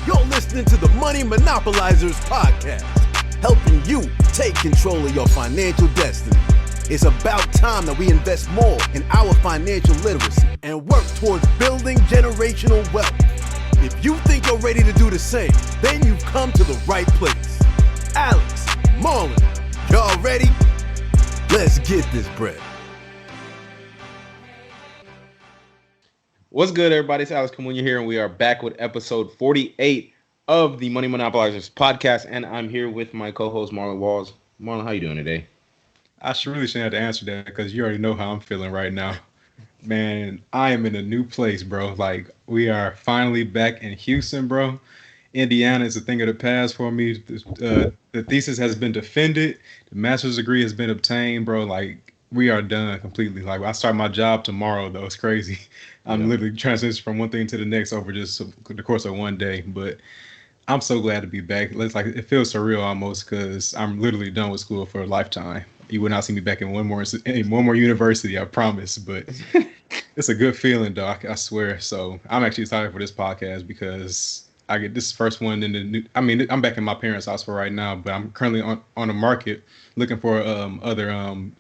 You're listening to the Money Monopolizers podcast, helping you take control of your financial destiny. It's about time that we invest more in our financial literacy and work towards building generational wealth. If you think you're ready to do the same, then you've come to the right place. Alex, Marlon, y'all ready? Let's get this bread. What's good, everybody? It's Alex Kamunya here, and we are back with episode 48 of the Money Monopolizers podcast, and I'm here with my co-host, Marlon Walls. Marlon, how you doing today? I shouldn't have to answer that because you already know how I'm feeling right now. Man, I am in a new place, bro. Like, we are finally back in Houston, bro. Indiana is a thing of the past for me. The thesis has been defended. The master's degree has been obtained, bro. Like, we are done completely. Like, I start my job tomorrow, though. It's crazy. I'm literally transitioning from one thing to the next over just the course of one day. But I'm so glad to be back. It's like, it feels surreal almost because I'm literally done with school for a lifetime. You will not see me back in one more university, I promise. But it's a good feeling, though. I swear. So I'm actually excited for this podcast because I get this first one in the new. I mean, I'm back in my parents' house for right now, but I'm currently on the market looking for other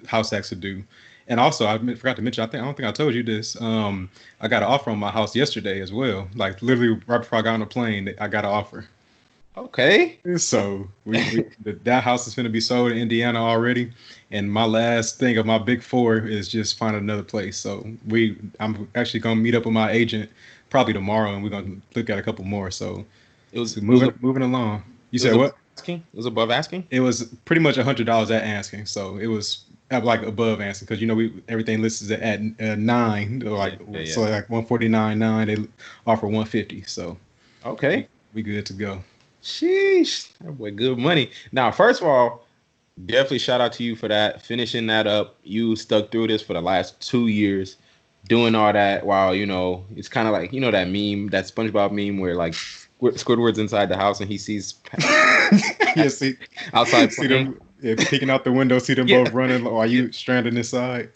house hacks to do. And also, I forgot to mention, I don't think I told you this. I got an offer on my house yesterday as well. Like literally right before I got on the plane, I got an offer. Okay. So that house is going to be sold in Indiana already. And my last thing of my big four is just find another place. So I'm actually going to meet up with my agent probably tomorrow, and we're going to look at a couple more. So it was moving along. You said what? Asking? It was above asking? It was pretty much $100 at asking. So it was like above asking because, you know, everything listed at $9. Or so like $149.9. They offer $150. So okay, we good to go. Sheesh, that boy, good money. Now, first of all, definitely shout out to you for that, finishing that up. You stuck through this for the last 2 years, doing all that while, you know, it's kind of like, you know, that meme, that SpongeBob meme where like Squidward's inside the house and he sees outside see them peeking out the window, see them both running, or are you stranded inside?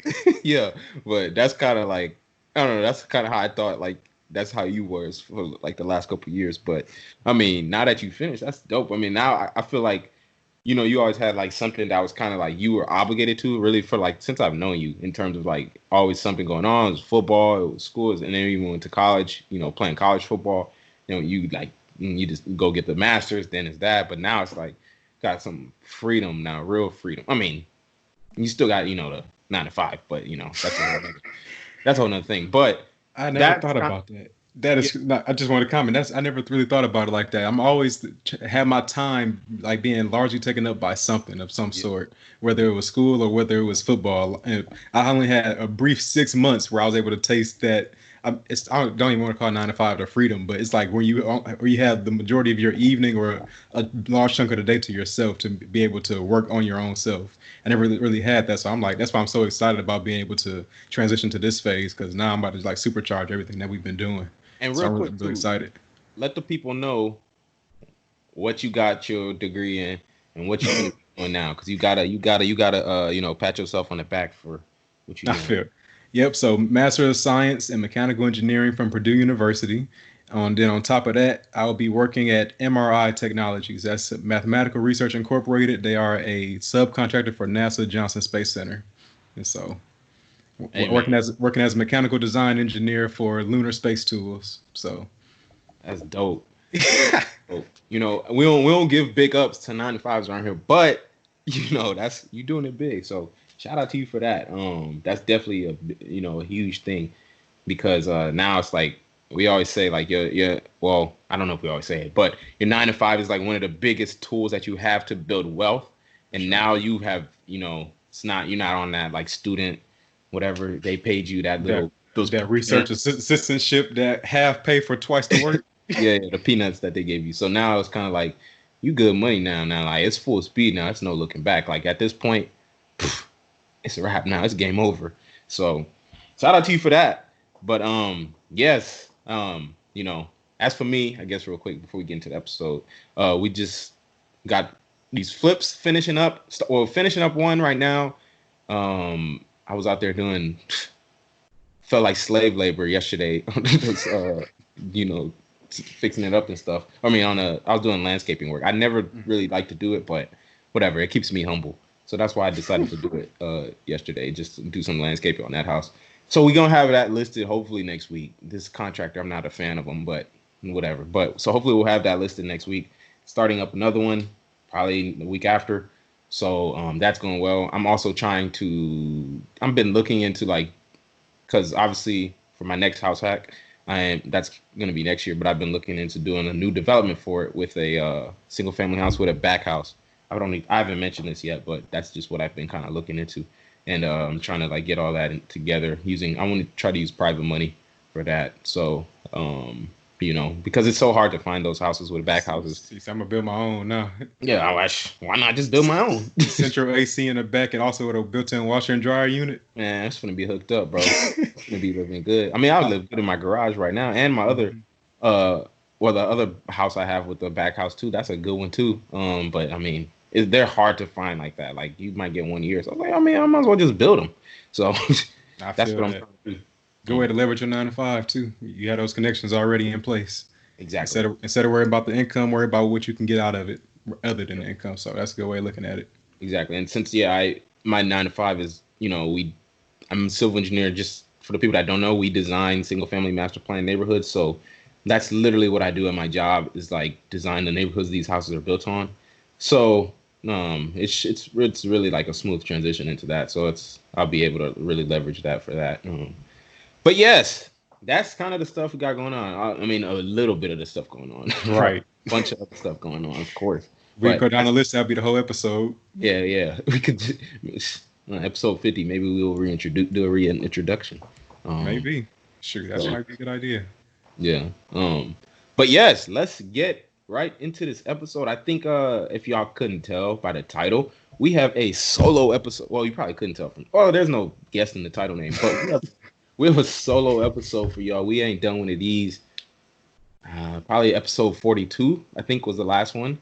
Yeah, but that's kind of like, I don't know, that's kind of how I thought, like, that's how you was for like the last couple of years. But I mean, now that you finished, that's dope. I mean, now I feel like, you know, you always had like something that was kind of like you were obligated to really for like since I've known you in terms of like always something going on. It was football, it was schools, and then you went to college, you know, playing college football. You know, you just go get the master's, then it's that. But now it's like got some freedom now, real freedom. I mean, you still got, you know, the 9 to 5, but you know, that's a whole nother thing. But I never thought about that. That is not, I just want to comment. I never really thought about it like that. I'm always have my time like being largely taken up by something of some sort, whether it was school or whether it was football. And I only had a brief 6 months where I was able to taste that. I don't even want to call 9 to 5 the freedom, but it's like where you have the majority of your evening or a large chunk of the day to yourself to be able to work on your own self. I never really had that, so I'm like, that's why I'm so excited about being able to transition to this phase because now I'm about to like supercharge everything that we've been doing. And so real quick, I'm really excited. Let the people know what you got your degree in and what you're doing now, because you gotta you know, pat yourself on the back for what you doing. I feel. Yep. So Master of Science in Mechanical Engineering from Purdue University. Then on top of that, I'll be working at MRI Technologies. That's Mathematical Research Incorporated. They are a subcontractor for NASA Johnson Space Center. And so working as a mechanical design engineer for lunar space tools. So that's dope. You know, we don't give big ups to 9 to 5s around here, but you know, that's you doing it big. So shout out to you for that. That's definitely a huge thing because now it's like we always say like well, I don't know if we always say it, but your 9 to 5 is like one of the biggest tools that you have to build wealth. And now you have, you know, you're not on that like student, whatever they paid you that research assistantship that half pay for twice the work. yeah, the peanuts that they gave you. So now it's kind of like you good money now. Now like it's full speed now. It's no looking back. Like at this point, it's a wrap now. It's game over. So shout out to you for that. But yes, you know, as for me, I guess real quick before we get into the episode, we just got these flips finishing up one right now. I was out there doing felt like slave labor yesterday. You know, fixing it up and stuff. I mean, I was doing landscaping work. I never really like to do it, but whatever. It keeps me humble. So that's why I decided to do it yesterday, just to do some landscaping on that house. So we're gonna have that listed hopefully next week. This contractor, I'm not a fan of him, but whatever. But so hopefully we'll have that listed next week. Starting up another one probably the week after. So that's going well. I'm also I've been looking into like, because obviously for my next house hack, that's going to be next year, but I've been looking into doing a new development for it with a single family house with a back house. I haven't mentioned this yet, but that's just what I've been kind of looking into. And I'm trying to like get all that together I want to try to use private money for that. So, you know, because it's so hard to find those houses with back houses. See, so I'm gonna build my own now. Yeah, why not just build my own? Central AC in the back and also with a built-in washer and dryer unit. Man, it's gonna be hooked up, bro. It's gonna be living good. I mean, I live good in my garage right now, and my other, the other house I have with the back house too. That's a good one too. But I mean, they're hard to find like that. Like you might get 1 year. So I was like, I mean, I might as well just build them. So that's what I'm trying to do. Good way to leverage your 9 to 5 too. You have those connections already in place. Exactly. Instead of worrying about the income, worry about what you can get out of it other than the income. So that's a good way of looking at it. Exactly. And since my 9 to 5 is, you know, I'm a civil engineer. Just for the people that don't know, we design single family master plan neighborhoods. So that's literally what I do at my job is like design the neighborhoods these houses are built on. So it's really like a smooth transition into that. So I'll be able to really leverage that for that. But yes, that's kind of the stuff we got going on. I mean, a little bit of the stuff going on. Right. A bunch of other stuff going on, of course. We go down the list, that'll be the whole episode. Yeah. We could episode 50, maybe we will do a reintroduction. Maybe. Sure, that might be a good idea. Yeah. But yes, let's get right into this episode. I think if y'all couldn't tell by the title, we have a solo episode. Well, you probably couldn't tell there's no guest in the title name, but we have a solo episode for y'all. We ain't done one of these. Probably episode 42, I think, was the last one.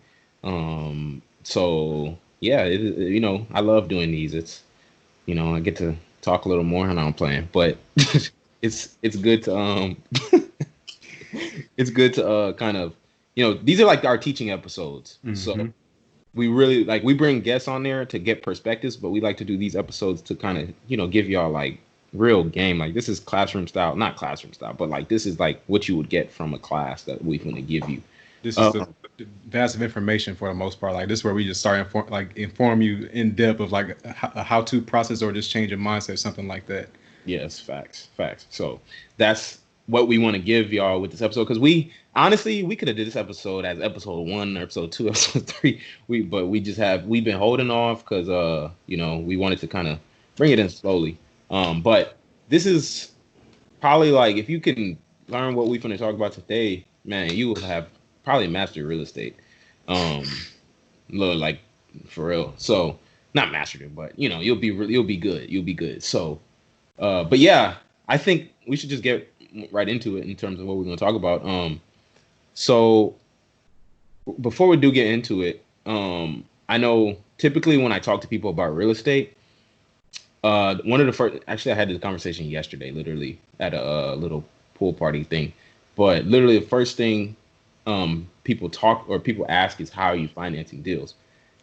So yeah, you know, I love doing these. It's, you know, I get to talk a little more and I'm playing, but it's good to it's good to kind of, you know, these are like our teaching episodes. Mm-hmm. So we really we bring guests on there to get perspectives, but we like to do these episodes to kind of, you know, give y'all like real game. Like this is classroom style, not classroom style, but like this is like what you would get from a class that we're going to give you. This is the vast of information for the most part. Like this is where we just start inform you in depth of like a how-to process or just change your mindset, something like that. Yes, facts. So that's what we want to give y'all with this episode, because we could have did this episode as episode 1, episode 2, episode 3. We've been holding off because you know, we wanted to kind of bring it in slowly. But this is probably like, if you can learn what we're going to talk about today, man, you will have probably mastered real estate. Like for real. So not mastered it, but you know, you'll be good. So, but yeah, I think we should just get right into it in terms of what we're going to talk about. So before we do get into it, I know typically when I talk to people about real estate, one of the first, actually I had this conversation yesterday, literally at a little pool party thing, but literally the first thing people ask is, how are you financing deals?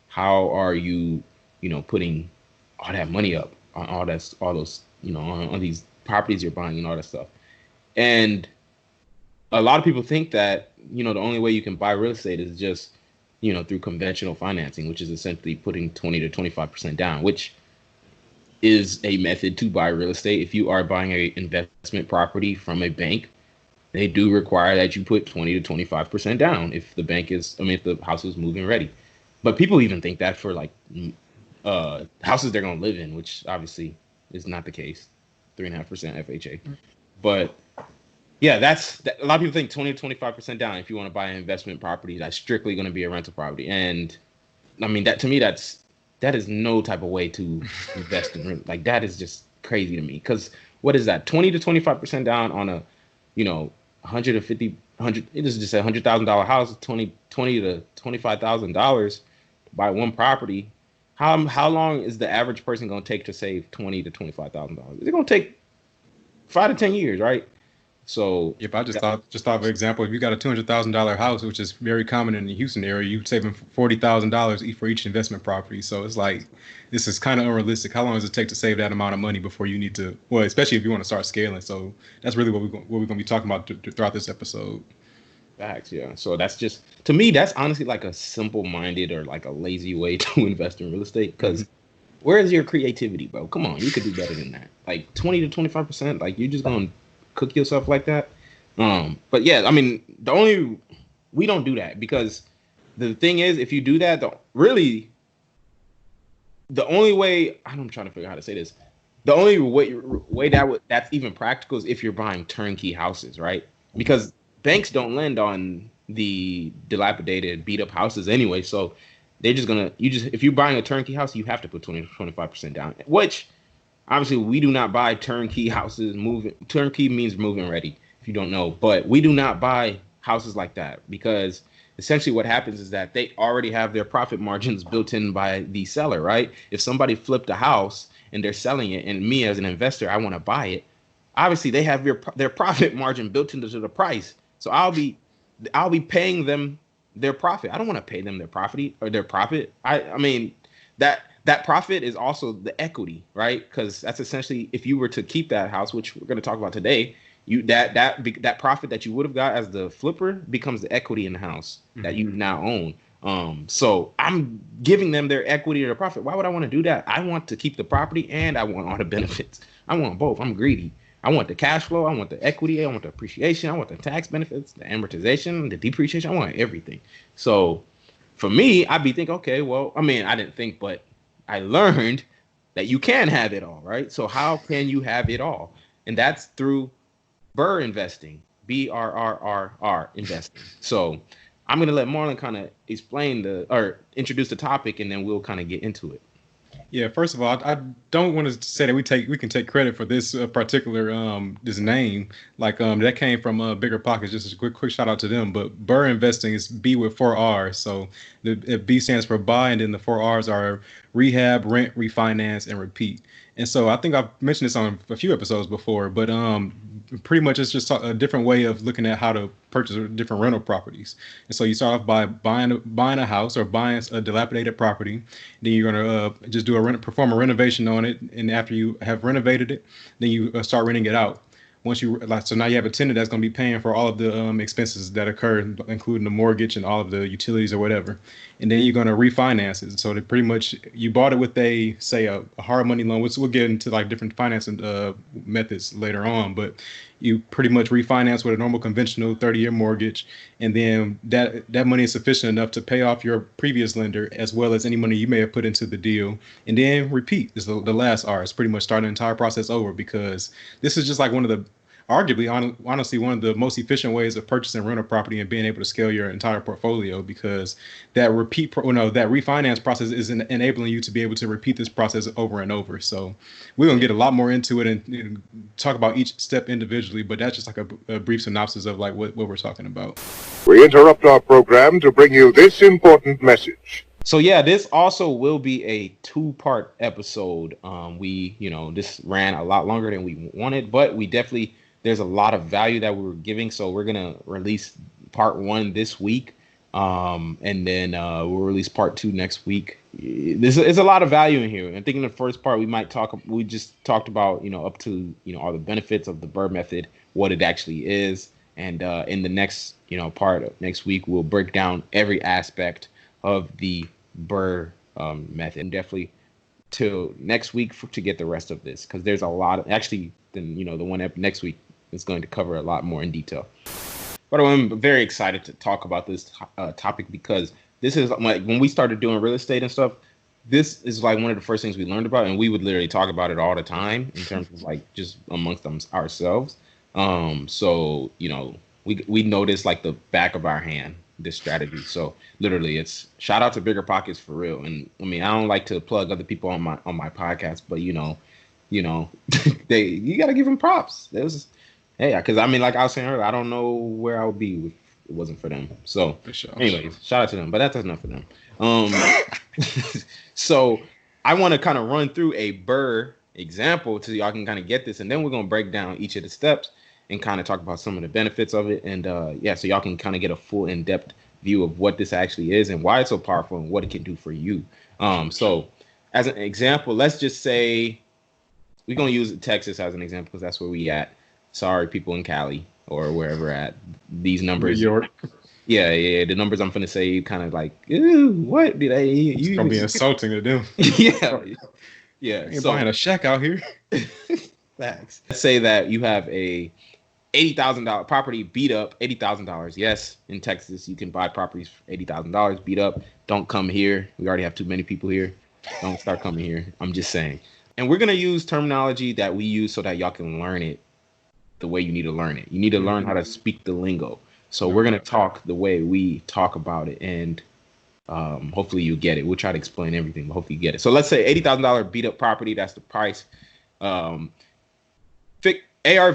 How are you, you know, putting all that money up on all those, you know, on these properties you're buying and all that stuff. And a lot of people think that, you know, the only way you can buy real estate is just, you know, through conventional financing, which is essentially putting 20 to 25% down, which is a method to buy real estate. If you are buying an investment property from a bank, they do require that you put 20 to 25% down if the house is moving ready. But people even think that for like houses they're going to live in, which obviously is not the case. 3.5% FHA. But yeah, a lot of people think 20 to 25% down if you want to buy an investment property that's strictly going to be a rental property. And I mean, that to me, that is no type of way to invest in real. Like that is just crazy to me, because what is that? 20 to 25% down on a, you know, it is just $100,000 house, $20 to $25,000 to buy one property. how long is the average person gonna take to save $20,000 to $25,000? It's gonna take 5 to 10 years, right? So If I just thought of an example, if you got a $200,000 house, which is very common in the Houston area, you're saving $40,000 for each investment property. So it's like this is kind of unrealistic. How long does it take to save that amount of money before you need to? Well, especially if you want to start scaling. So that's really what we're going to be talking about throughout this episode. facts, yeah. So that's just to me, that's honestly like a simple-minded or like a lazy way to invest in real estate. Because where's your creativity, bro? Come on, you could do better than that. Like 20 to 25%. Like you're just gonna cook yourself like that. But yeah, I mean, we don't do that because the thing is, if you do that, the only way I'm trying to figure out how to say this. The only way that's even practical is if you're buying turnkey houses, right? Because banks don't lend on the dilapidated, beat up houses anyway. So they're just gonna if you're buying a turnkey house, you have to put 20 to 25% down, which obviously we do not buy turnkey houses. Turnkey means move-in ready, if you don't know, but we do not buy houses like that because essentially what happens is that they already have their profit margins built in by the seller, right? If somebody flipped a house and they're selling it, and me as an investor, I want to buy it, obviously they have their profit margin built into the price. So I'll be paying them their profit. I don't want to pay them their profit. I mean that profit is also the equity, right? Because that's essentially if you were to keep that house, which we're going to talk about today, that profit that you would have got as the flipper becomes the equity in the house that you now own. So I'm giving them their equity or their profit. Why would I want to do that? I want to keep the property and I want all the benefits. I want both. I'm greedy. I want the cash flow. I want the equity. I want the appreciation. I want the tax benefits, the amortization, the depreciation. I want everything. So for me, I'd be thinking, okay, well, I mean, I didn't think, but I learned that you can have it all, right? So how can you have it all? And that's through BRRRR investing, BRRRR investing. So I'm going to let Marlon kind of introduce the topic, and then we'll kind of get into it. Yeah, first of all, I don't want to say that we can take credit for this particular this name. Like that came from Bigger Pockets. Just a quick shout out to them. But BRRRR investing is B with 4 R's. So the B stands for buy, and then the 4 R's are rehab, rent, refinance, and repeat. And so I think I've mentioned this on a few episodes before, but pretty much it's just a different way of looking at how to purchase different rental properties. And so you start off by buying a house or buying a dilapidated property. Then you're gonna just perform a renovation on it, and after you have renovated it, then you start renting it out. So now you have a tenant that's going to be paying for all of the expenses that occur, including the mortgage and all of the utilities or whatever. And then you're going to refinance it. So that pretty much you bought it with a hard money loan, which we'll get into like different financing methods later on. But you pretty much refinance with a normal conventional 30-year mortgage. And then that money is sufficient enough to pay off your previous lender as well as any money you may have put into the deal. And then repeat is the last R. It's pretty much starting the entire process over, because this is just like arguably, honestly, one of the most efficient ways of purchasing rental property and being able to scale your entire portfolio, because that that refinance process is enabling you to be able to repeat this process over and over. So we're going to get a lot more into it and talk about each step individually, but that's just like a brief synopsis of like what we're talking about. We interrupt our program to bring you this important message. So yeah, this also will be a 2-part episode. This ran a lot longer than we wanted, but there's a lot of value that we were giving. So we're going to release part 1 this week. And then we'll release part 2 next week. There's a lot of value in here. I think in the first part, we just talked about, up to, all the benefits of the BRRRR method, what it actually is. And in the next, part of next week, we'll break down every aspect of the BRRRR method. And definitely till next week to get the rest of this, because there's a lot of, actually, then, the one up next week is going to cover a lot more in detail. But I'm very excited to talk about this topic, because this is like when we started doing real estate and stuff, this is like one of the first things we learned about, and we would literally talk about it all the time in terms of like just amongst ourselves. So, we noticed like the back of our hand, this strategy. So literally it's shout out to Bigger Pockets for real. And I mean, I don't like to plug other people on my podcast, but you got to give them props. Because I mean, like I was saying earlier, I don't know where I would be if it wasn't for them. So, For sure. anyways, shout out to them. But that's enough for them. So I want to kind of run through a BRRRR example so y'all can kind of get this, and then we're gonna break down each of the steps and kind of talk about some of the benefits of it, and so y'all can kind of get a full in-depth view of what this actually is and why it's so powerful and what it can do for you. So as an example, let's just say we're gonna use Texas as an example because that's where we at. Sorry, people in Cali or wherever at. These numbers. New York. Yeah. The numbers I'm finna say, kind of like, ooh, what did It's gonna be insulting to them. Yeah. You're buying a shack out here. Facts. Let's say that you have a $80,000 property beat up, $80,000. Yes, in Texas, you can buy properties for $80,000 beat up. Don't come here. We already have too many people here. Don't start coming here. I'm just saying. And we're gonna use terminology that we use so that y'all can learn it the way you need to learn it. You need to learn how to speak the lingo. So we're gonna talk the way we talk about it, and hopefully you get it. We'll try to explain everything, but hopefully you get it. So let's say $80,000 beat up property. That's the price. ARV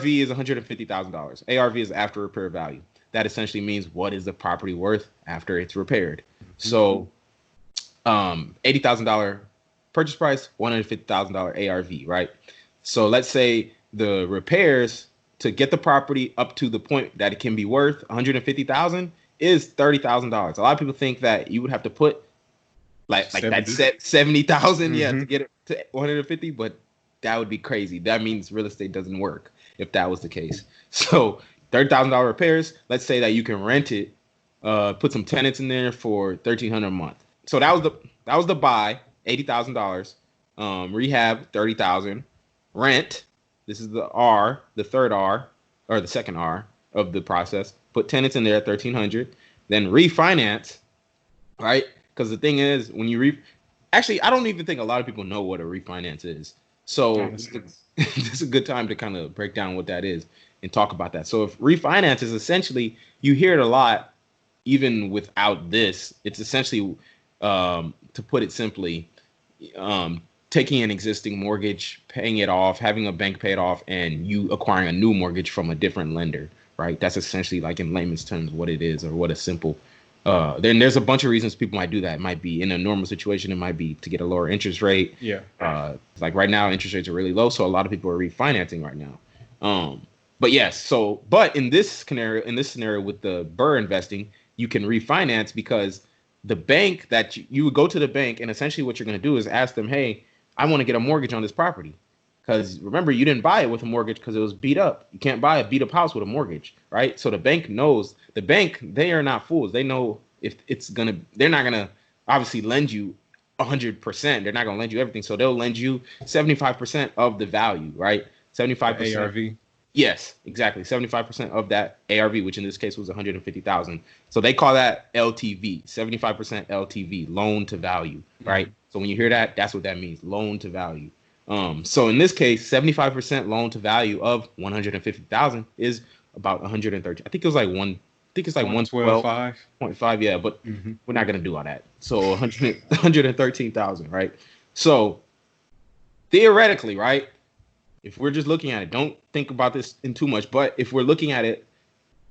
is $150,000. ARV is after repair value. That essentially means what is the property worth after it's repaired. So $80,000 purchase price, $150,000 ARV, right? So let's say the repairs to get the property up to the point that it can be worth $150,000 is $30,000. A lot of people think that you would have to put like that set $70,000, to get it to 150, but that would be crazy. That means real estate doesn't work if that was the case. So $30,000 repairs. Let's say that you can rent it, put some tenants in there for $1,300 a month. So that was the buy, $80,000. Rehab, $30,000. Rent. This is the R, the third R, or the second R of the process. Put tenants in there at $1,300. Then refinance, right? Because the thing is, when you actually, I don't even think a lot of people know what a refinance is. So this is a good time to kind of break down what that is and talk about that. So if refinance is essentially, you hear it a lot, even without this, it's essentially, to put it simply, taking an existing mortgage, paying it off, having a bank pay it off, and you acquiring a new mortgage from a different lender, right? That's essentially, like in layman's terms, what it is, or what a simple. Then there's a bunch of reasons people might do that. It might be in a normal situation. It might be to get a lower interest rate. Yeah. Like right now, interest rates are really low, so a lot of people are refinancing right now. But yes, but in this scenario with the BRRRR investing, you can refinance because the bank that you would go to the bank, and essentially what you're going to do is ask them, hey, I want to get a mortgage on this property. Because remember, you didn't buy it with a mortgage because it was beat up. You can't buy a beat up house with a mortgage, right? So the bank knows. The bank, they are not fools. They know if they're not gonna obviously lend you 100%. They're not gonna lend you everything. So they'll lend you 75% of the value, right? 75% ARV. Yes, exactly. 75% of that ARV, which in this case was 150,000. So they call that LTV, 75% LTV, loan to value, right? So when you hear that, that's what that means, loan to value. So in this case, 75% loan to value of 150,000 is about 130. I think it was like 112.5. Yeah, but we're not gonna do all that. So 113,000, right? So theoretically, right? If we're just looking at it, don't think about this in too much. But if we're looking at it,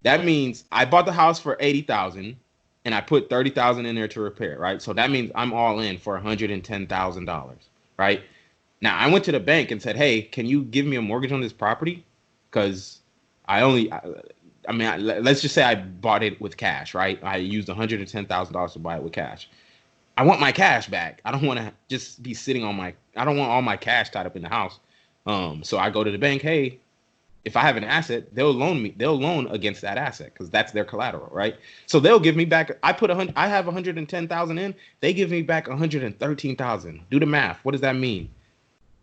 that means I bought the house for 80,000 and I put 30,000 in there to repair, right? So that means I'm all in for $110,000, right? Now I went to the bank and said, hey, can you give me a mortgage on this property? Because let's just say I bought it with cash, right? I used $110,000 to buy it with cash. I want my cash back. I don't want to just be sitting I don't want all my cash tied up in the house. So I go to the bank, hey, if I have an asset, they'll loan against that asset because that's their collateral, right? So they'll give me back. I have 110,000 in. They give me back 113,000. Do the math. What does that mean?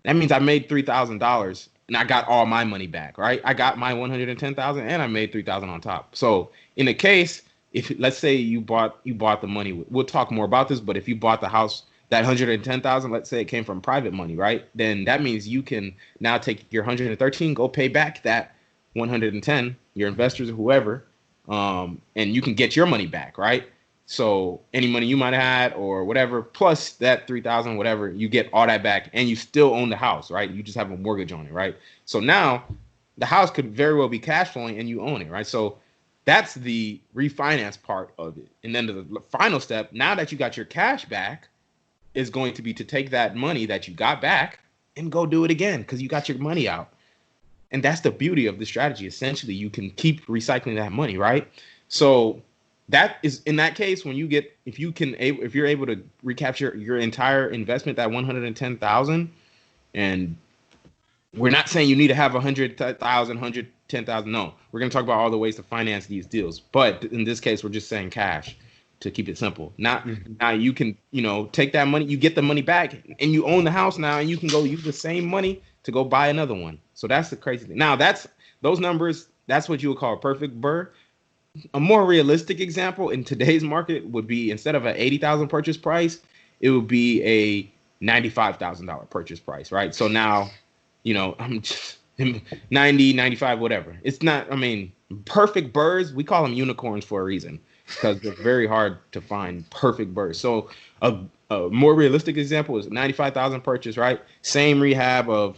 That means I made $3,000 and I got all my money back, right? I got my 110,000 and I made 3,000 on top. So in the case, if let's say you bought the money, we'll talk more about this, but if you bought the house, that 110,000, let's say it came from private money, right? Then that means you can now take your 113, go pay back that 110, your investors or whoever, and you can get your money back, right? So any money you might have had or whatever, plus that 3,000, whatever, you get all that back and you still own the house, right? You just have a mortgage on it, right? So now the house could very well be cash flowing and you own it, right? So that's the refinance part of it. And then the final step, now that you got your cash back, is going to be to take that money that you got back and go do it again because you got your money out. And that's the beauty of the strategy. Essentially, you can keep recycling that money, right? So that is in that case when you get if you're able to recapture your entire investment, that 110,000, and we're not saying you need to have 100,000, 110,000. No, we're going to talk about all the ways to finance these deals. But in this case, we're just saying cash to keep it simple. Now you can, take that money, you get the money back, and you own the house now, and you can go use the same money to go buy another one. So that's the crazy thing. Now those numbers. That's what you would call a perfect BRRRR. A more realistic example in today's market would be instead of an 80,000 purchase price, it would be a $95,000 purchase price, right? So now, I'm just 90, 95, whatever. It's not, perfect BRRRRs, we call them unicorns for a reason because they're very hard to find perfect BRRRRs. So a more realistic example is 95,000 purchase, right? Same rehab of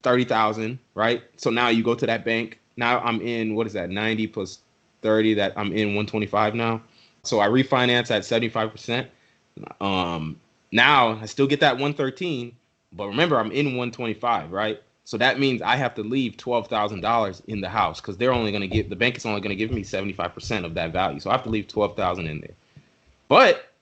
30,000, right? So now you go to that bank. Now I'm in, 90 plus 30, that I'm in 125 now. So I refinance at 75%. Now I still get that 113, but remember I'm in 125, right? So that means I have to leave $12,000 in the house because the bank is only going to give me 75% of that value. So I have to leave 12,000 in there. But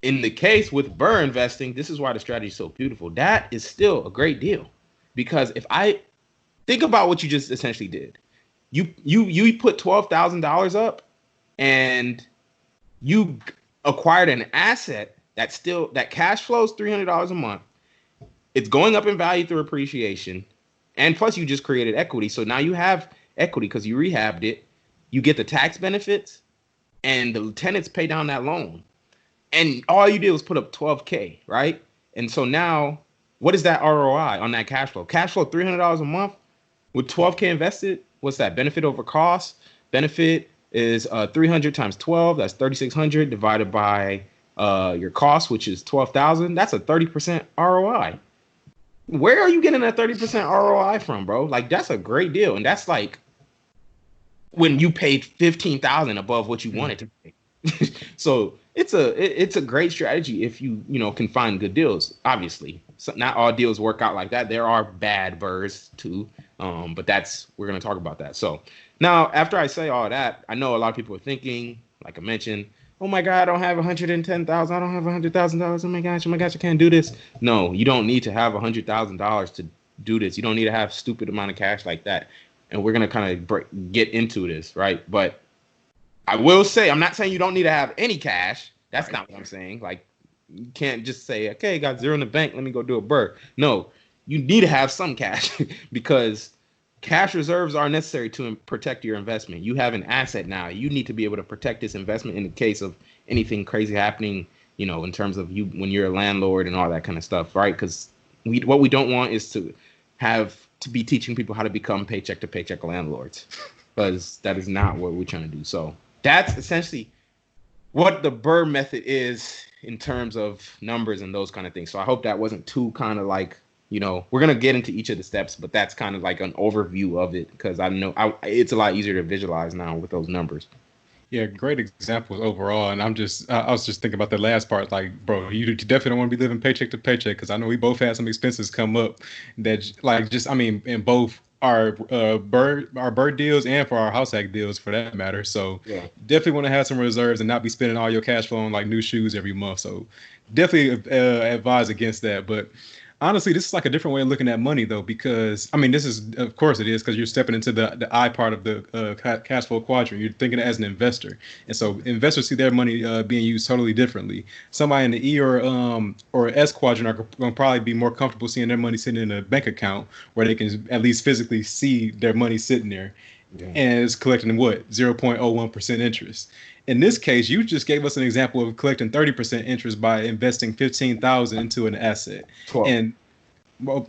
in the case with BRRRR investing, this is why the strategy is so beautiful. That is still a great deal because if I think about what you just essentially did, you put $12,000 up and you acquired an asset that cash flows $300 a month. It's going up in value through appreciation, and plus you just created equity. So now you have equity because you rehabbed it. You get the tax benefits, and the tenants pay down that loan. And all you did was put up $12K, right? And so now, what is that ROI on that cash flow? Cash flow $300 a month with $12K invested. What's that? Benefit over cost. Benefit is 300 times 12. That's 3,600 divided by your cost, which is 12,000. That's a 30% ROI. Where are you getting that 30% ROI from, bro? Like, that's a great deal. And that's like when you paid 15,000 above what you wanted to pay. So it's a great strategy if you can find good deals. Obviously, so not all deals work out like that. There are bad BRRRRs too, but we're gonna talk about that. So now, after I say all that, I know a lot of people are thinking, like I mentioned, oh my God, I don't have 110,000. I don't have $100,000. Oh my gosh, I can't do this. No, you don't need to have $100,000 to do this. You don't need to have stupid amount of cash like that. And we're gonna kind of get into this, right? But I will say, I'm not saying you don't need to have any cash. That's not what I'm saying. Like, you can't just say, okay, got zero in the bank, let me go do a BRRRR. No, you need to have some cash because cash reserves are necessary to protect your investment. You have an asset now. You need to be able to protect this investment in the case of anything crazy happening, in terms of you when you're a landlord and all that kind of stuff, right? Because what we don't want is to be teaching people how to become paycheck to paycheck landlords, because that is not what we're trying to do. So that's essentially what the BRRRR method is in terms of numbers and those kind of things. So I hope that wasn't too kind of like, we're going to get into each of the steps, but that's kind of like an overview of it because I know it's a lot easier to visualize now with those numbers. Yeah, great examples overall. And I was just thinking about the last part. Like, bro, you definitely don't want to be living paycheck to paycheck because I know we both had some expenses come up that, like, in both our BRRRR deals and for our house hack deals for that matter. So yeah, definitely want to have some reserves and not be spending all your cash flow on like new shoes every month. So definitely advise against that. But honestly, this is like a different way of looking at money, though, because this is, of course, it is because you're stepping into the I part of the cash flow quadrant. You're thinking as an investor, and so investors see their money being used totally differently. Somebody in the E or S quadrant are going to probably be more comfortable seeing their money sitting in a bank account where they can at least physically see their money sitting there, and it's collecting 0.01% interest. In this case, you just gave us an example of collecting 30% interest by investing $15,000 into an asset, 12. And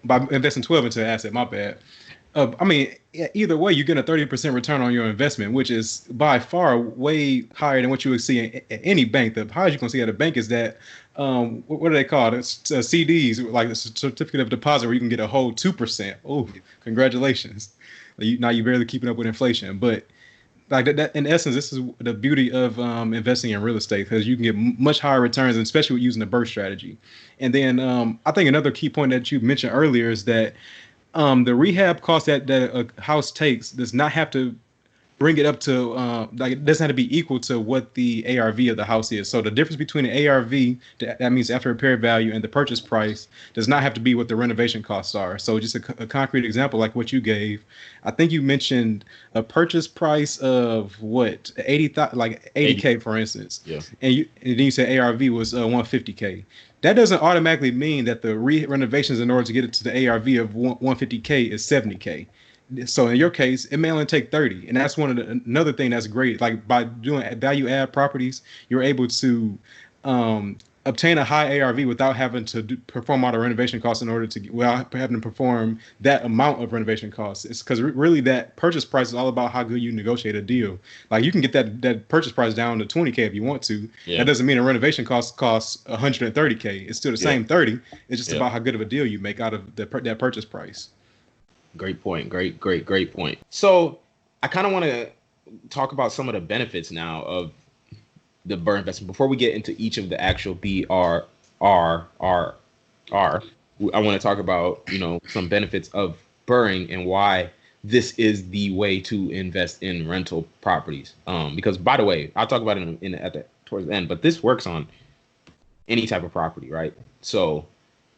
by investing 12 into an asset. My bad. Either way, you get a 30% return on your investment, which is by far way higher than what you would see at any bank. The highest you can see at a bank is that what do they call it? CDs, like a certificate of deposit, where you can get a whole 2%. Oh, congratulations! Now you're barely keeping up with inflation, but Like that, in essence, this is the beauty of investing in real estate, because you can get much higher returns, and especially with using the BRRRR strategy. And then I think another key point that you mentioned earlier is that the rehab cost that a house takes does not have to bring it up to like it doesn't have to be equal to what the ARV of the house is. So the difference between the ARV, that means after repair value, and the purchase price does not have to be what the renovation costs are. So just a concrete example like what you gave, I think you mentioned a purchase price of what 80K for instance. Yeah. And then you said ARV was 150K. That doesn't automatically mean that the renovations in order to get it to the ARV of 150K is 70K. So in your case, it may only take 30, and that's another thing that's great. Like by doing value add properties, you're able to obtain a high ARV without having to perform all the renovation costs in order to without having to perform that amount of renovation costs. It's because really that purchase price is all about how good you negotiate a deal. Like you can get that purchase price down to 20K if you want to. Yeah. That doesn't mean a renovation costs 130K. It's still the same 30. It's just about how good of a deal you make out of that purchase price. Great point. Great point. So I kind of want to talk about some of the benefits now of the BRRRR investment before we get into each of the actual BRRRR. I want to talk about, some benefits of BRRRRing and why this is the way to invest in rental properties. Because by the way, I'll talk about it towards the end, but this works on any type of property, right? So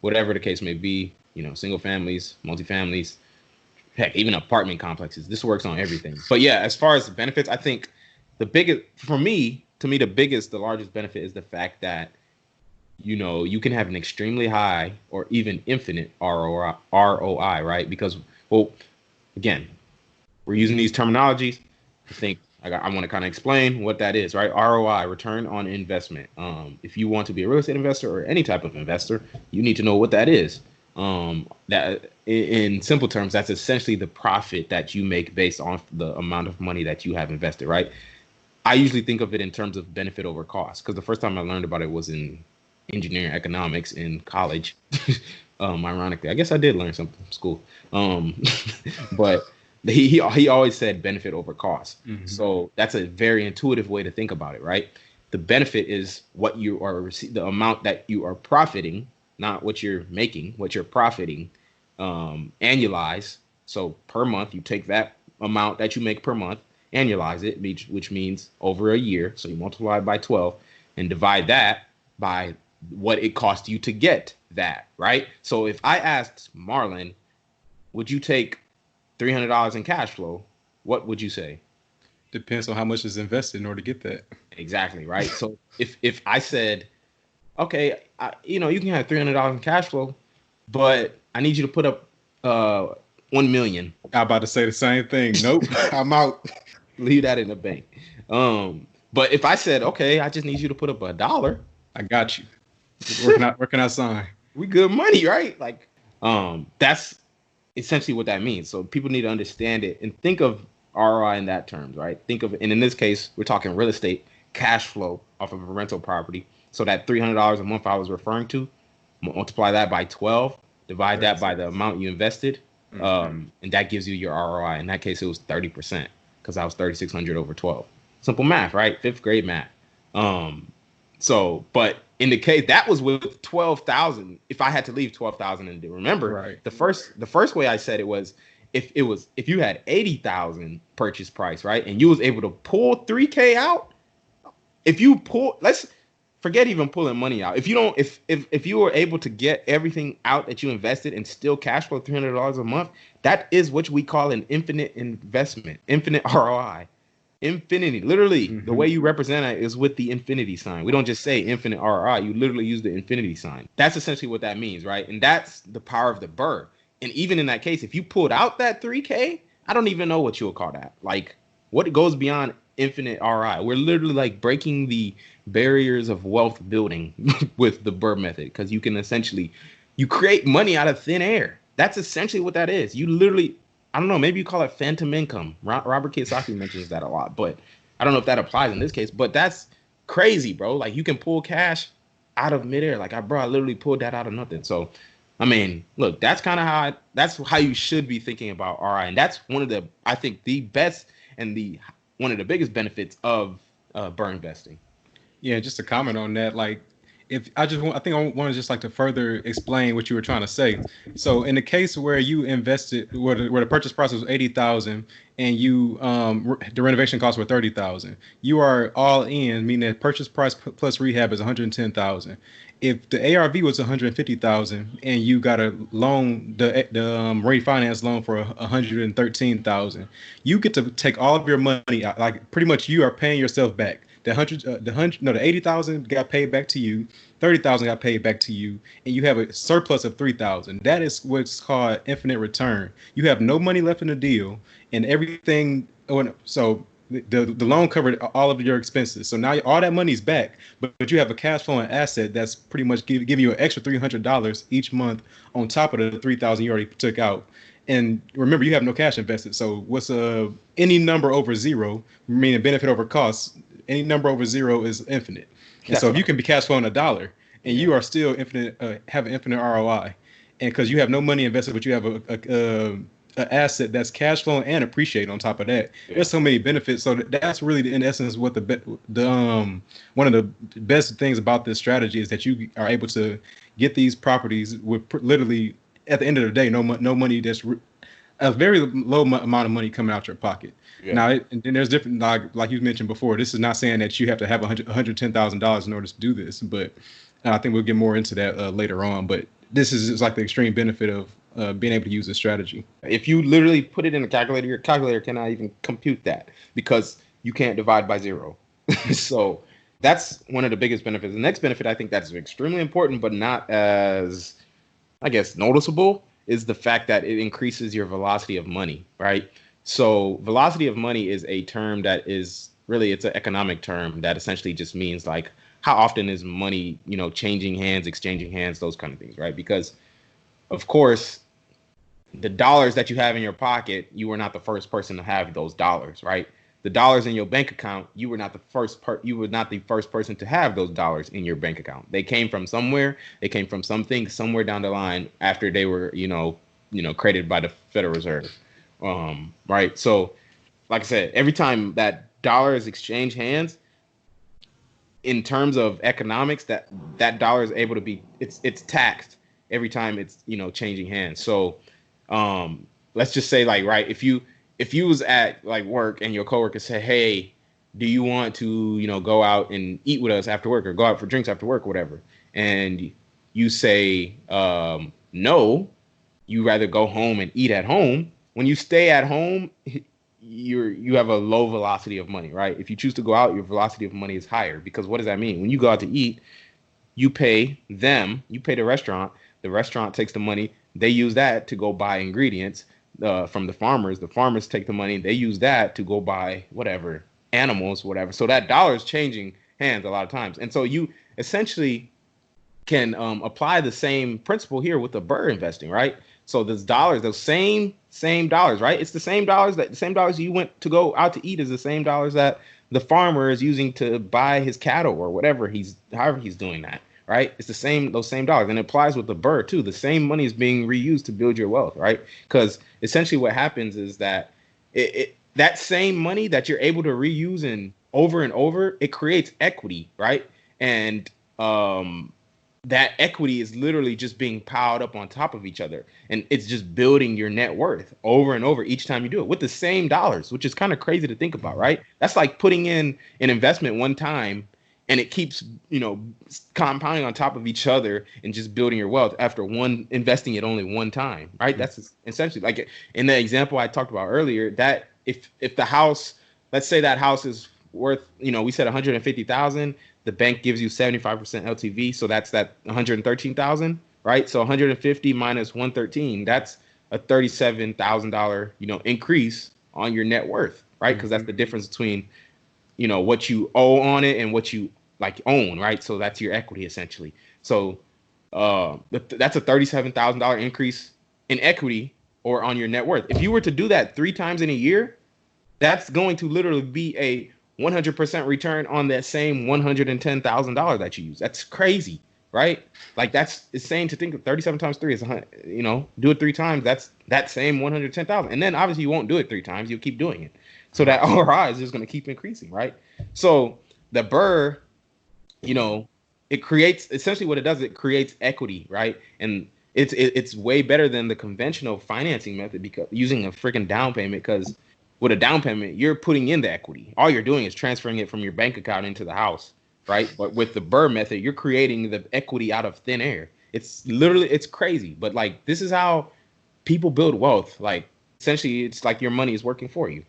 whatever the case may be, single families, multifamilies, heck, even apartment complexes. This works on everything. But yeah, as far as the benefits, I think the biggest, to me, the largest benefit is the fact that, you can have an extremely high or even infinite ROI, right? Because, well, again, we're using these terminologies. I think I want to kind of explain what that is, right? ROI, return on investment. If you want to be a real estate investor or any type of investor, you need to know what that is. That in simple terms, that's essentially the profit that you make based on the amount of money that you have invested, right? I usually think of it in terms of benefit over cost, because the first time I learned about it was in engineering economics in college. Ironically, I guess I did learn something from school. But he always said benefit over cost. Mm-hmm. So that's a very intuitive way to think about it, right? The benefit is what you are the amount that you are profiting, not what you're making, what you're profiting, annualize. So per month, you take that amount that you make per month, annualize it, which means over a year. So you multiply it by 12 and divide that by what it cost you to get that, right? So if I asked Marlon, would you take $300 in cash flow? What would you say? Depends on how much is invested in order to get that. Exactly, right? So if I said, okay, you can have $300 in cash flow, but I need you to put up $1 million. I'm about to say the same thing. Nope, I'm out. Leave that in the bank. But if I said, okay, I just need you to put up $1, I got you. Working out sign. We good money, right? Like, that's essentially what that means. So people need to understand it and think of ROI in that terms, right? Think of it, and in this case, we're talking real estate cash flow off of a rental property. So that $300 a month I was referring to, multiply that by 12, divide that by the amount you invested, and that gives you your ROI. In that case, it was 30% because I was $3,600 over 12. Simple math, right? 5th grade math. But in the case that was with 12,000, if I had to leave 12,000, and remember, right, the first way I said it was if you had 80,000 purchase price, right, and you was able to pull 3K out, let's forget even pulling money out. If you were able to get everything out that you invested and still cash flow $300 a month, that is what we call an infinite investment, infinite ROI. Infinity, literally, the way you represent it is with the infinity sign. We don't just say infinite ROI. You literally use the infinity sign. That's essentially what that means, right? And that's the power of the BRRRR. And even in that case, if you pulled out that 3K, I don't even know what you would call that. Like, what goes beyond infinite ROI? We're literally like breaking the barriers of wealth building with the BRRRR method, because you can essentially, you create money out of thin air. That's essentially what that is. You literally, I don't know, maybe you call it phantom income. Robert Kiyosaki mentions that a lot, but I don't know if that applies in this case. But that's crazy, bro. Like, you can pull cash out of midair. Like, I literally pulled that out of nothing. So, I mean, look, that's kind of that's how you should be thinking about ROI. And that's one of the, I think, the best and the one of the biggest benefits of BRRRR investing. Yeah, just to comment on that, like I think I want to just like to further explain what you were trying to say. So in the case where you invested, where the purchase price was 80,000 and you the renovation costs were 30,000, you are all in, meaning that purchase price plus rehab is 110,000. If the ARV was 150,000 and you got a loan, the refinance loan for 113,000, you get to take all of your money out. Like pretty much, you are paying yourself back. The 80,000 got paid back to you, 30,000 got paid back to you, and you have a surplus of 3,000. That is what's called infinite return. You have no money left in the deal, and everything. So the loan covered all of your expenses. So now all that money's back, but you have a cash flowing asset that's pretty much giving you an extra $300 each month on top of the 3,000 you already took out. And remember, you have no cash invested. So what's any number over zero, meaning benefit over cost? Any number over zero is infinite. And so if you can be cash flowing $1 and you are still infinite, have an infinite ROI, and because you have no money invested, but you have a asset that's cash flowing and appreciate on top of that. There's so many benefits. So that's really, in essence, what one of the best things about this strategy is that you are able to get these properties with literally, at the end of the day, no money. That's a very low amount of money coming out your pocket. Yeah. Now, and then there's different, like you mentioned before, this is not saying that you have to have $110,000 in order to do this, but I think we'll get more into that later on. But this is just like the extreme benefit of being able to use this strategy. If you literally put it in a calculator, your calculator cannot even compute that because you can't divide by zero. So that's one of the biggest benefits. The next benefit, I think that's extremely important, but not as, I guess, noticeable, is the fact that it increases your velocity of money, right? So velocity of money is a term that is really, it's an economic term that essentially just means like how often is money, changing hands, exchanging hands, those kind of things, right? Because of course, the dollars that you have in your pocket, you were not the first person to have those dollars, right? The dollars in your bank account, you were not the first person to have those dollars in your bank account. They came from somewhere. They came from something somewhere down the line after they were, created by the Federal Reserve. Right. So, like I said, every time that dollar is exchanged hands, in terms of economics, that dollar is able to be, it's taxed every time it's, changing hands. So, let's just say, like, right, if you was at like work and your coworker said, hey, do you want to, go out and eat with us after work or go out for drinks after work, or whatever, and you say no, you rather go home and eat at home. When you stay at home, you have a low velocity of money, right? If you choose to go out, your velocity of money is higher, because what does that mean? When you go out to eat, you pay the restaurant takes the money, they use that to go buy ingredients from the farmers take the money, they use that to go buy whatever, animals, whatever. So that dollar is changing hands a lot of times. And so you essentially can apply the same principle here with the BRRRR investing, right? So those dollars, those same dollars, right? It's the same dollars you went to go out to eat is the same dollars that the farmer is using to buy his cattle or whatever however he's doing that, right? It's those same dollars. And it applies with the BRRRR too. The same money is being reused to build your wealth, right? Because essentially what happens is that that same money that you're able to reuse and over, it creates equity, right? And that equity is literally just being piled up on top of each other. And it's just building your net worth over and over each time you do it with the same dollars, which is kind of crazy to think about, right? That's like putting in an investment one time and it keeps, compounding on top of each other and just building your wealth after investing it only one time, right? Mm-hmm. That's essentially like in the example I talked about earlier, that if the house, let's say that house is worth, we said 150,000, the bank gives you 75% LTV. So that's that 113,000, right? So 150 minus 113, that's a $37,000, increase on your net worth, right? Because that's the difference between, what you owe on it and what you own, right? So that's your equity essentially. So that's a $37,000 increase in equity or on your net worth. If you were to do that 3 times in a year, that's going to literally be a 100% return on that same $110,000 that you use. That's crazy. right? Like that's insane to think of 37 times 3 is 100, do it 3 times. That's that same 110,000. And then obviously you won't do it 3 times. You'll keep doing it. So that ROI is just going to keep increasing, right? So the BRRRR, it creates essentially what it does. It creates equity, right? And it's way better than the conventional financing method because using a freaking down payment. Because with a down payment, you're putting in the equity. All you're doing is transferring it from your bank account into the house, right? But with the BRRRR method, you're creating the equity out of thin air. It's crazy. But like this is how people build wealth. Like essentially, it's like your money is working for you.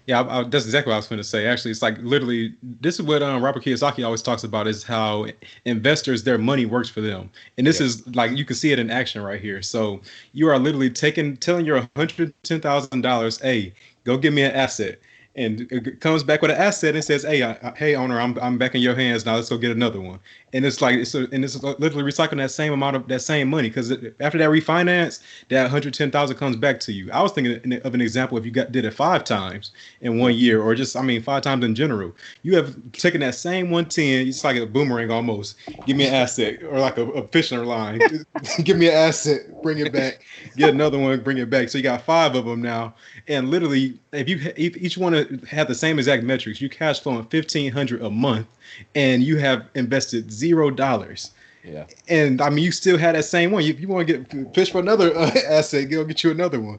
Yeah, that's exactly what I was going to say. Actually, it's like literally, this is what Robert Kiyosaki always talks about is how investors, their money works for them. And this is like, you can see it in action right here. So you are literally telling your $110,000, hey, go give me an asset. And it comes back with an asset and says, hey, owner, I'm back in your hands now. Let's go get another one. And it's like, it's literally recycling that same amount of that same money. Because after that refinance, that 110,000 comes back to you. I was thinking of an example if you did it 5 times in 1 year, or just 5 times in general. You have taken that same 110. It's like a boomerang almost. Give me an asset, or like a fishing line. Give me an asset, bring it back. Get another one, bring it back. So you got 5 of them now. And literally, if each one have the same exact metrics, you cash flowing $1,500 a month, and you have invested $0. Yeah. And you still had that same one. If you want to get fish for another asset, go get you another one.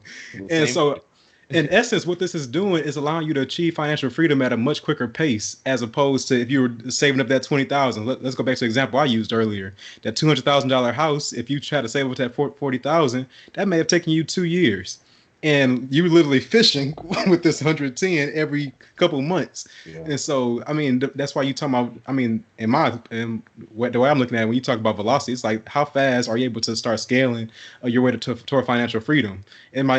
And so, in essence, what this is doing is allowing you to achieve financial freedom at a much quicker pace, as opposed to if you were saving up that $20,000. Let's go back to the example I used earlier. That $200,000 house, if you try to save up that $40,000, that may have taken you 2 years. And you're literally fishing with this 110 every couple months. Yeah. And so, that's why you talking about, the way I'm looking at it, when you talk about velocity, it's like, how fast are you able to start scaling your way toward financial freedom?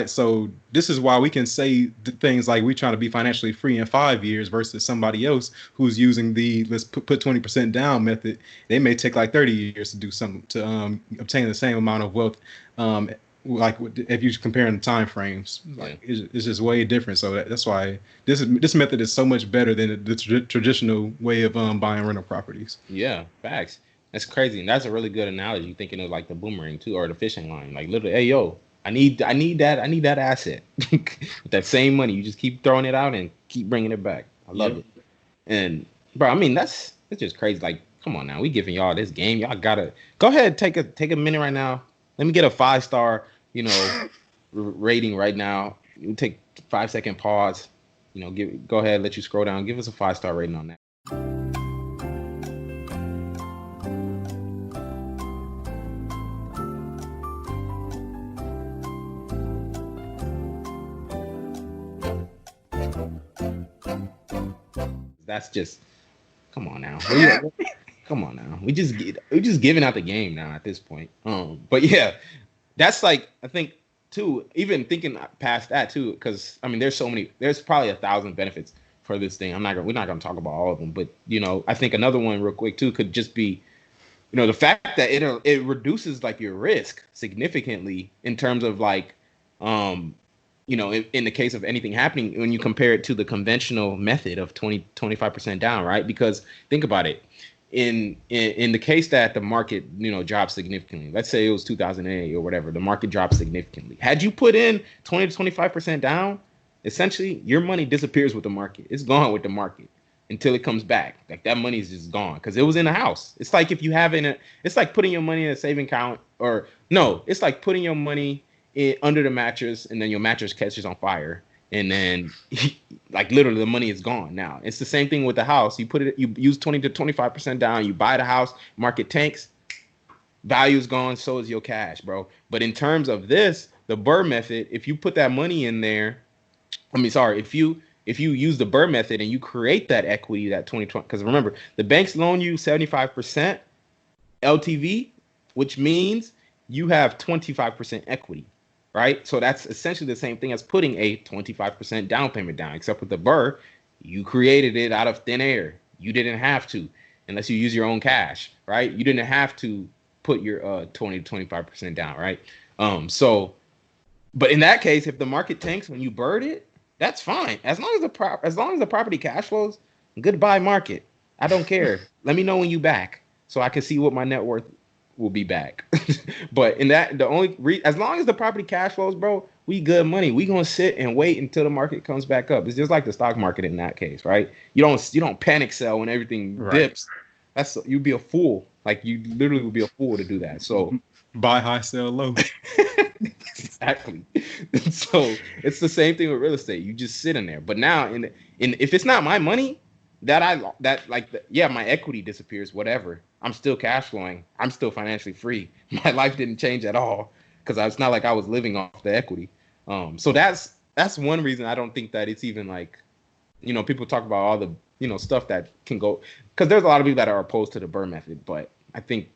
So this is why we can say things like we trying to be financially free in 5 years versus somebody else who's using the let's put 20% down method. They may take like 30 years to do something to obtain the same amount of wealth. Like if you're comparing the time frames, like it's just way different. So that's why this method is so much better than the traditional way of buying rental properties. Yeah, facts. That's crazy, and that's a really good analogy. Thinking of like the boomerang too, or the fishing line. Like literally, hey yo, I need that asset. With that same money, you just keep throwing it out and keep bringing it back. I love it. And bro, it's just crazy. Like, come on now, we giving y'all this game. Y'all gotta go ahead, take a minute right now. Let me get a 5-star, rating right now. You take a 5-second pause. Go ahead, let you scroll down. Give us a 5-star rating on that. That's just, come on now. Come on now. We just giving out the game now at this point. But yeah, that's like, I think too, even thinking past that too, because there's probably 1,000 benefits for this thing. We're not gonna talk about all of them, but I think another one real quick too could just be, the fact that it reduces like your risk significantly in terms of like, in the case of anything happening when you compare it to the conventional method of 25% down, right? Because think about it. In the case that the market, dropped significantly, let's say it was 2008 or whatever, the market dropped significantly. Had you put in 20 to 25% down, essentially your money disappears with the market. It's gone with the market until it comes back. Like that money is just gone because it was in a house. It's like if you have it's like putting your money in a saving account, it's like putting your money under the mattress and then your mattress catches on fire. And then, like literally, the money is gone. Now it's the same thing with the house. You use 20 to 25% down. You buy the house, market tanks, value is gone. So is your cash, bro. But in terms of this, the BRRRR method, if you put that money in there, if you use the BRRRR method and you create that equity, that 2020, because remember, the banks loan you 75% LTV, which means you have 25% equity. Right. So that's essentially the same thing as putting a 25% down payment down, except with the BRRRR, you created it out of thin air. You didn't have to, unless you use your own cash. Right. You didn't have to put your 20 to 25% down. Right. But in that case, if the market tanks when you BRRRR'd it, that's fine. As long as the property cash flows, goodbye market. I don't care. Let me know when you back so I can see what my net worth will be back. But in that, as long as the property cash flows, bro, we good money. We gonna sit and wait until the market comes back up. It's just like the stock market in that case, right? You don't panic sell when everything dips. You'd be a fool. Like you literally would be a fool to do that. So buy high, sell low. Exactly. So it's the same thing with real estate. You just sit in there. But now, if it's not my money, my equity disappears. Whatever. I'm still cash flowing. I'm still financially free. My life didn't change at all because it's not like I was living off the equity. So that's one reason I don't think that it's even like, people talk about all the stuff that can go, because there's a lot of people that are opposed to the BRRRR method. But I think.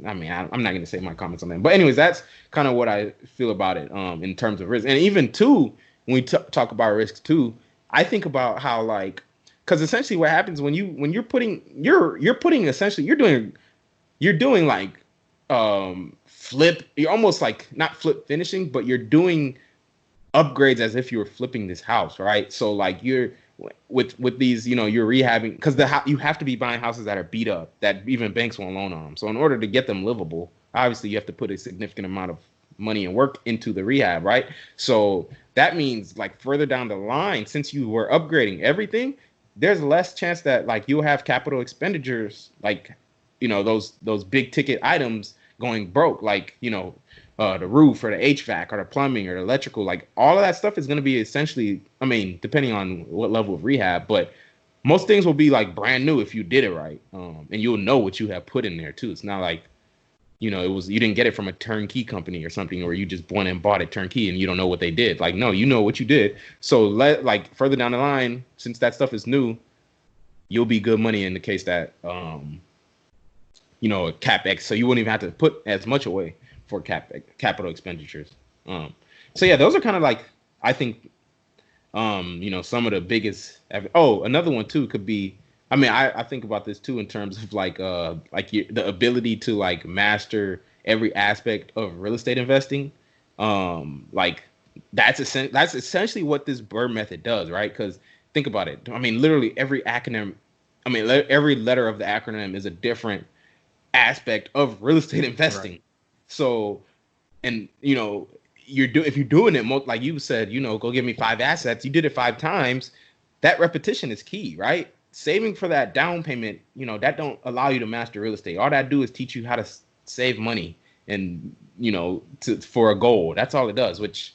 I'm not going to say my comments on that. But anyways, that's kind of what I feel about it in terms of risk. And even too, when we talk about risk too, I think about how because essentially what happens when you're doing like flip, you're almost like not flip finishing, but you're doing upgrades as if you were flipping this house, right? So like you're with these, you're rehabbing, because you have to be buying houses that are beat up, that even banks won't loan on them. So in order to get them livable, obviously you have to put a significant amount of money and work into the rehab, right? So that means like further down the line, since you were upgrading everything, there's less chance that like you'll have capital expenditures, like those big ticket items going broke, like the roof or the HVAC or the plumbing or the electrical, like all of that stuff is going to be essentially, depending on what level of rehab, but most things will be like brand new if you did it right. And you'll know what you have put in there too. It's not like, you didn't get it from a turnkey company or something, or you just went and bought it turnkey and you don't know what they did. Like, no, you know what you did. So further down the line, since that stuff is new, you'll be good money in the case that, CapEx. So you wouldn't even have to put as much away for capital expenditures. So yeah, those are kind of like, I think, some of the biggest. Another one too could be, I think about this too in terms of the ability to like master every aspect of real estate investing. That's essentially what this BRRRR method does, right? Because think about it. Literally every acronym, every letter of the acronym is a different aspect of real estate investing. Right. So, and if you're doing it, like you said, go give me 5 assets. You did it 5 times. That repetition is key, right? Saving for that down payment, that don't allow you to master real estate. All that do is teach you how to save money and, for a goal. That's all it does, which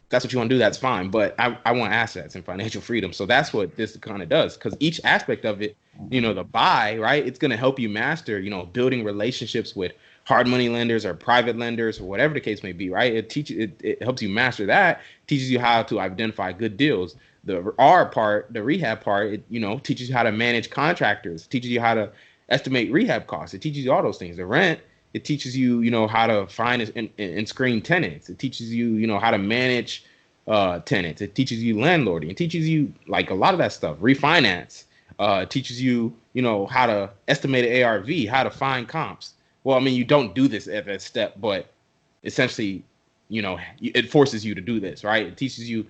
that's what you want to do. That's fine. But I want assets and financial freedom. So that's what this kind of does, because each aspect of it, the buy, right? It's going to help you master, building relationships with hard money lenders or private lenders or whatever the case may be, right? It helps you master that, teaches you how to identify good deals. The R part, the rehab part, it teaches you how to manage contractors, teaches you how to estimate rehab costs. It teaches you all those things. The rent, it teaches you, how to find and screen tenants. It teaches you, how to manage tenants. It teaches you landlording. It teaches you like a lot of that stuff. Refinance teaches you, how to estimate an ARV, how to find comps. Well, you don't do this at that step, but essentially, it forces you to do this, right? It teaches you,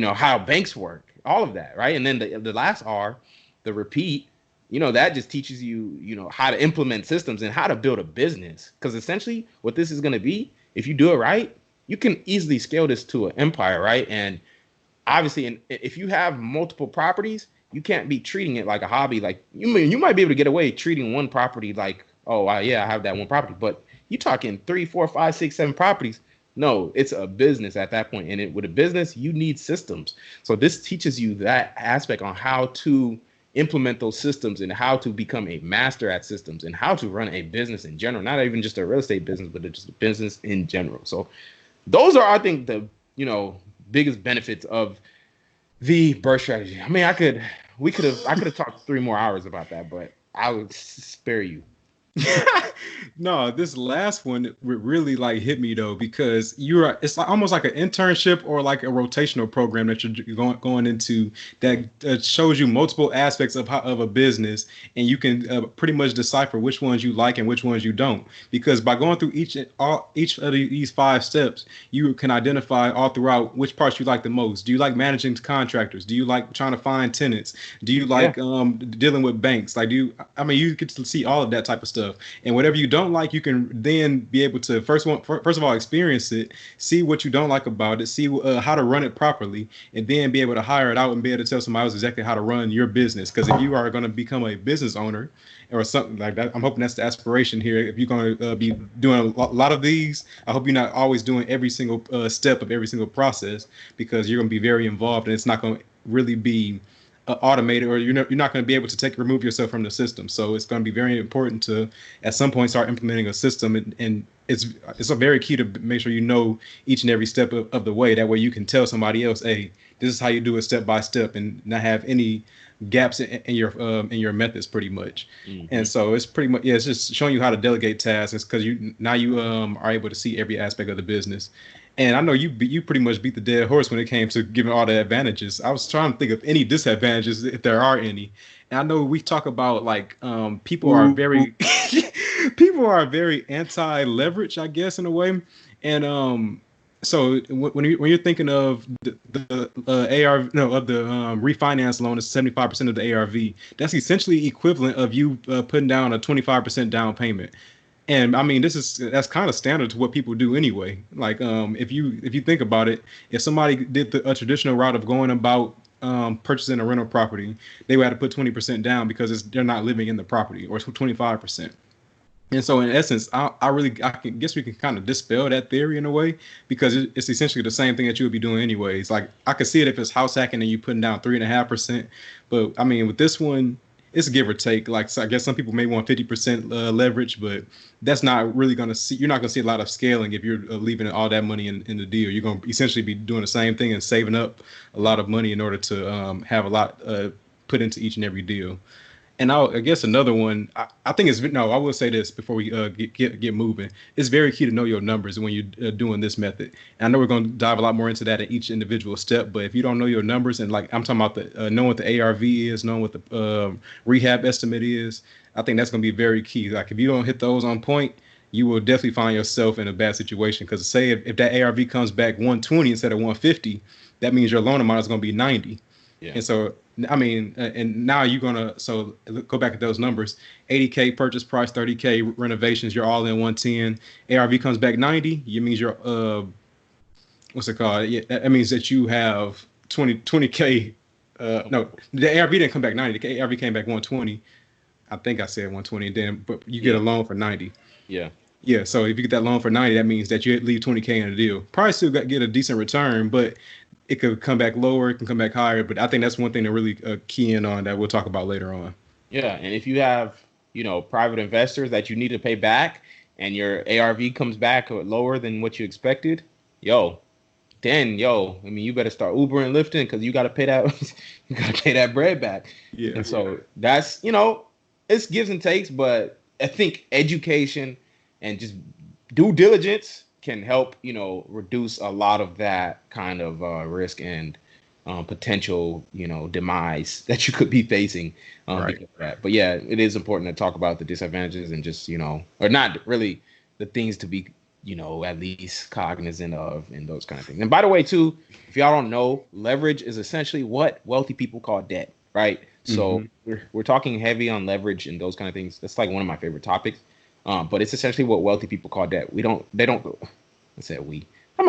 how banks work, all of that, right? And then the last R, the repeat, that just teaches you, how to implement systems and how to build a business. Because essentially what this is going to be, if you do it right, you can easily scale this to an empire, right? And obviously, if you have multiple properties, you can't be treating it like a hobby. Like you might be able to get away treating one property like, oh, I have that one property. But you're talking 3, 4, 5, 6, 7 properties. No, it's a business at that point. And with a business, you need systems. So this teaches you that aspect on how to implement those systems and how to become a master at systems and how to run a business in general, not even just a real estate business, but just a business in general. So those are, I think, the, biggest benefits of the BRRRR strategy. I could have talked 3 more hours about that, but I would spare you. No, this last one really like hit me though, because it's like almost like an internship or like a rotational program that you're going into that shows you multiple aspects of a business, and you can pretty much decipher which ones you like and which ones you don't. Because by going through each of these 5 steps, you can identify all throughout which parts you like the most. Do you like managing contractors? Do you like trying to find tenants? Do you like dealing with banks? Like you get to see all of that type of stuff, and whatever whatever you don't like, you can then be able to first of all experience it, see what you don't like about it, see how to run it properly, and then be able to hire it out and be able to tell somebody else exactly how to run your business. Because if you are going to become a business owner or something like that, I'm hoping that's the aspiration here. If you're going to be doing a lot of these, I hope you're not always doing every single step of every single process, because you're going to be very involved and it's not going to really be automated, or you're not going to be able to remove yourself from the system. So it's going to be very important to at some point start implementing a system, and it's a very key to make sure you know each and every step of the way. That way you can tell somebody else, hey, this is how you do it step by step, and not have any gaps in your methods pretty much. And so it's pretty much, it's just showing you how to delegate tasks, because you are able to see every aspect of the business. And I know you pretty much beat the dead horse when it came to giving all the advantages. I was trying to think of any disadvantages, if there are any. And I know we talk about like people are very anti-leverage, I guess, in a way. And so when you're thinking of the refinance loan is 75% of the ARV, that's essentially equivalent of you putting down a 25% down payment. And I mean, that's kind of standard to what people do anyway. Like, if you think about it, if somebody did a traditional route of going about purchasing a rental property, they would have to put 20% down because they're not living in the property, or 25%. And so in essence, I guess we can kind of dispel that theory in a way, because it's essentially the same thing that you would be doing anyways. Like, I could see it if it's house hacking and you putting down 3.5%. But I mean, with this one, it's give or take. Like, so I guess some people may want 50% leverage, but that's not really going to see. You're not going to see a lot of scaling if you're leaving all that money in the deal. You're going to essentially be doing the same thing and saving up a lot of money in order to have a lot put into each and every deal. And I guess another one, I think I will say this before we get moving. It's very key to know your numbers when you're doing this method. And I know we're going to dive a lot more into that at each individual step, but if you don't know your numbers, and like I'm talking about knowing what the ARV is, knowing what the rehab estimate is, I think that's going to be very key. Like, if you don't hit those on point, you will definitely find yourself in a bad situation. Because say if that ARV comes back 120 instead of 150, that means your loan amount is going to be 90. Yeah. And so, I mean, and now you're going to, so go back at those numbers, 80K purchase price, 30K renovations, you're all in 110. ARV comes back 90, it means you're, what's it called? Yeah, that means that you have 20K. No, the ARV didn't come back 90. The ARV came back 120. I think I said 120, but you get a loan for 90. Yeah. Yeah, so if you get that loan for 90, that means that you leave 20K in the deal. Probably still get a decent return, but it could come back lower, it can come back higher. But I think that's one thing to really key in on that we'll talk about later on. Yeah, and if you have, private investors that you need to pay back, and your ARV comes back lower than what you expected, I mean, you better start Ubering and Lyfting, because you got to pay that bread back. Yeah. And so that's, it's gives and takes, but I think education and just due diligence can help, reduce a lot of that kind of risk and potential, demise that you could be facing. Right. Because of that. But yeah, it is important to talk about the disadvantages and just, or not really the things to be, at least cognizant of and those kind of things. And by the way, too, if y'all don't know, leverage is essentially what wealthy people call debt, right? So we're talking heavy on leverage and those kind of things. That's like one of my favorite topics. But it's essentially what wealthy people call debt. I might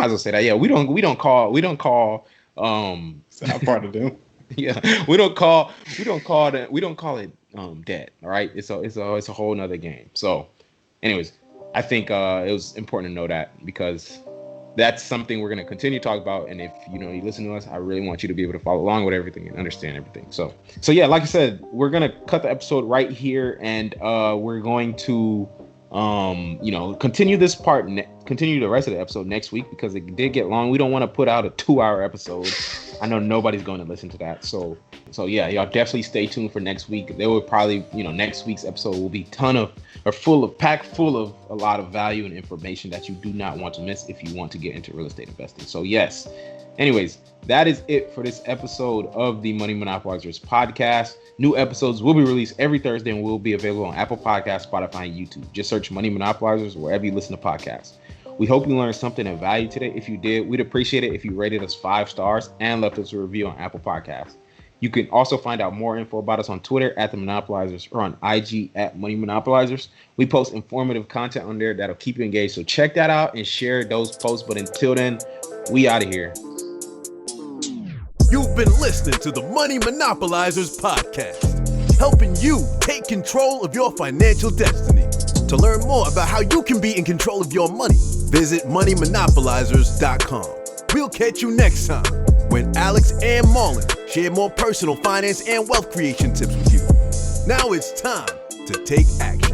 as well say that. Yeah, we don't call it's not part of them. Yeah, we don't call it debt. All right. It's a whole nother game. So anyways, I think it was important to know that, because that's something we're going to continue to talk about. And if you listen to us, I really want you to be able to follow along with everything and understand everything. So yeah, like I said, we're going to cut the episode right here, and we're going to continue this part, continue the rest of the episode next week, because it did get long. We don't want to put out a 2-hour episode. I know nobody's going to listen to that. So yeah, y'all definitely stay tuned for next week. There will probably, next week's episode will be packed full of a lot of value and information that you do not want to miss if you want to get into real estate investing. So yes. Anyways, that is it for this episode of the Money Monopolizers podcast. New episodes will be released every Thursday and will be available on Apple Podcasts, Spotify, and YouTube. Just search Money Monopolizers wherever you listen to podcasts. We hope you learned something of value today. If you did, we'd appreciate it if you rated us 5 stars and left us a review on Apple Podcasts. You can also find out more info about us on Twitter at The Monopolizers or on IG at Money Monopolizers. We post informative content on there that'll keep you engaged. So check that out and share those posts. But until then, we out of here. You've been listening to the Money Monopolizers podcast, helping you take control of your financial destiny. To learn more about how you can be in control of your money, visit moneymonopolizers.com. We'll catch you next time when Alex and Marlon share more personal finance and wealth creation tips with you. Now it's time to take action.